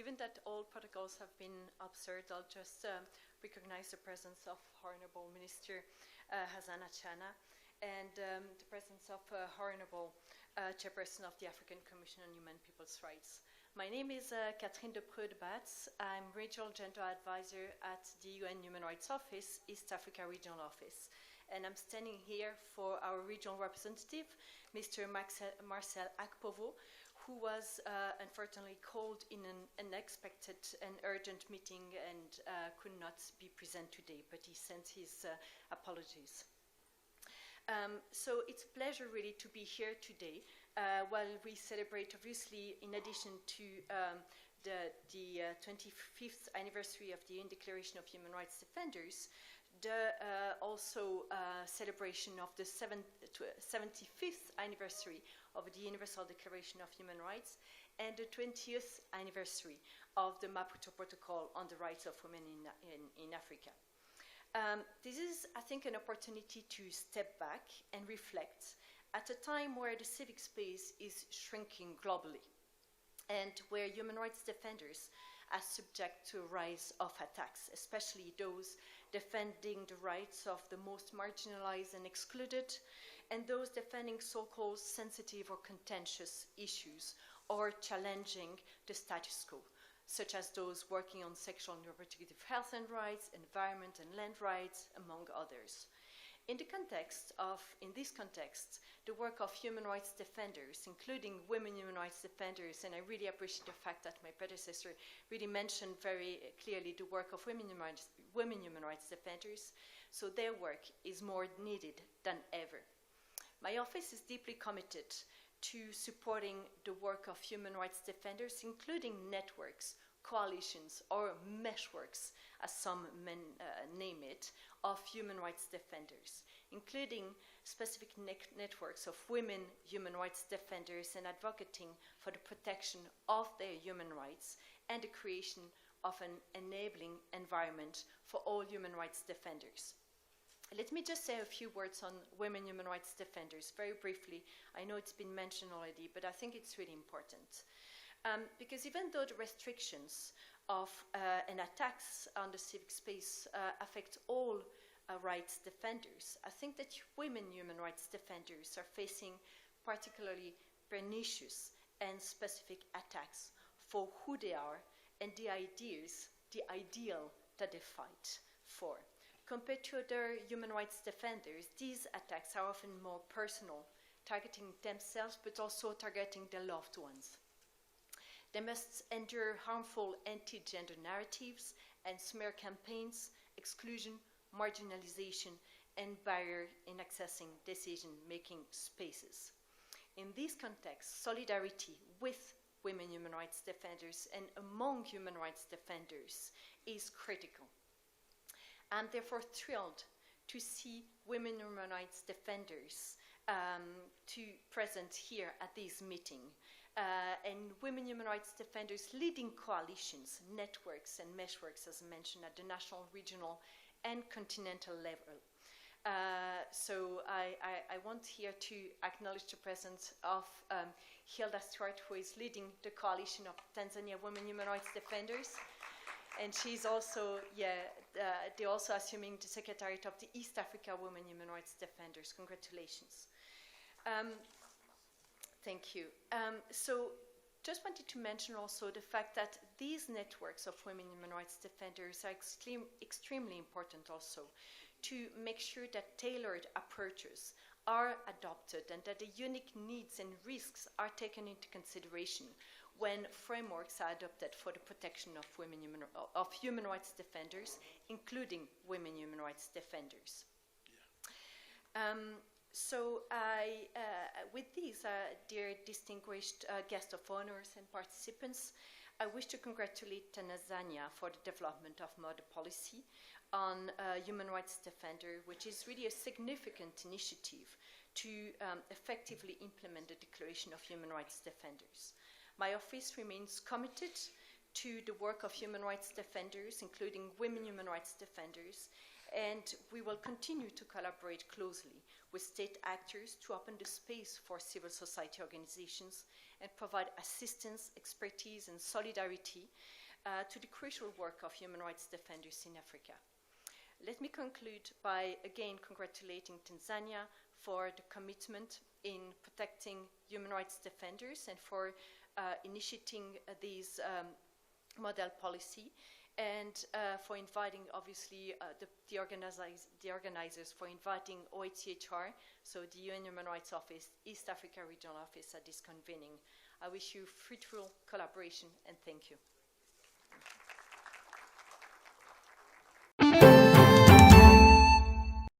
Given that all protocols have been observed, I'll just recognize the presence of Honorable Minister Hasana Chana and the presence of Honorable Chairperson of the African Commission on Human People's Rights. My name is Catherine de Preux-de-Batz. I'm Regional Gender Advisor at the UN Human Rights Office, East Africa Regional Office. And I'm standing here for our regional representative, Mr. Marcel Akpovo, who was unfortunately called in an unexpected and urgent meeting and could not be present today, but he sent his apologies. So it's a pleasure really to be here today while we celebrate, obviously, in addition to the 25th anniversary of the UN Declaration of Human Rights Defenders, the also celebration of the 75th anniversary of the Universal Declaration of Human Rights and the 20th anniversary of the Maputo Protocol on the Rights of Women in Africa. This is, I think, an opportunity to step back and reflect at a time where the civic space is shrinking globally and where human rights defenders are subject to a rise of attacks, especially those defending the rights of the most marginalized and excluded, and those defending so-called sensitive or contentious issues or challenging the status quo, such as those working on sexual and reproductive health and rights, environment and land rights, among others. In this context, the work of human rights defenders, including women human rights defenders, and I really appreciate the fact that my predecessor really mentioned very clearly the work of women human rights defenders, so their work is more needed than ever. My office is deeply committed to supporting the work of human rights defenders, including networks, coalitions, or meshworks, as some men name it, of human rights defenders, including specific networks of women human rights defenders and advocating for the protection of their human rights and the creation of an enabling environment for all human rights defenders. Let me just say a few words on women human rights defenders, very briefly. I know it's been mentioned already, but I think it's really important. Because even though the restrictions of and attacks on the civic space affect all rights defenders, I think that women human rights defenders are facing particularly pernicious and specific attacks for who they are and the ideal that they fight for. Compared to other human rights defenders, these attacks are often more personal, targeting themselves but also targeting their loved ones. They must endure harmful anti-gender narratives and smear campaigns, exclusion, marginalization, and barrier in accessing decision-making spaces. In this context, solidarity with women human rights defenders and among human rights defenders is critical. I'm therefore thrilled to see women human rights defenders present here at this meeting. And women human rights defenders leading coalitions, networks, and meshworks, as mentioned, at the national, regional, and continental level. So I want here to acknowledge the presence of Hilda Stewart, who is leading the coalition of Tanzania Women Human Rights Defenders. And she's also, they're also assuming the Secretariat of the East Africa Women Human Rights Defenders. Congratulations. Thank you. So just wanted to mention also the fact that these networks of women human rights defenders are extremely important also to make sure that tailored approaches are adopted and that the unique needs and risks are taken into consideration when frameworks are adopted for the protection of human rights defenders, including women human rights defenders. Yeah. So with these, dear distinguished guests of honors and participants, I wish to congratulate Tanzania for the development of model policy on human rights defender, which is really a significant initiative to effectively implement the Declaration of Human Rights Defenders. My office remains committed to the work of human rights defenders, including women human rights defenders, and we will continue to collaborate closely with state actors to open the space for civil society organizations and provide assistance, expertise, and solidarity to the crucial work of human rights defenders in Africa. Let me conclude by again congratulating Tanzania for the commitment in protecting human rights defenders and for initiating these model policy, and for inviting, obviously, the organizers for inviting OHCHR, so the UN Human Rights Office, East Africa Regional Office, at this convening. I wish you fruitful collaboration, and thank you.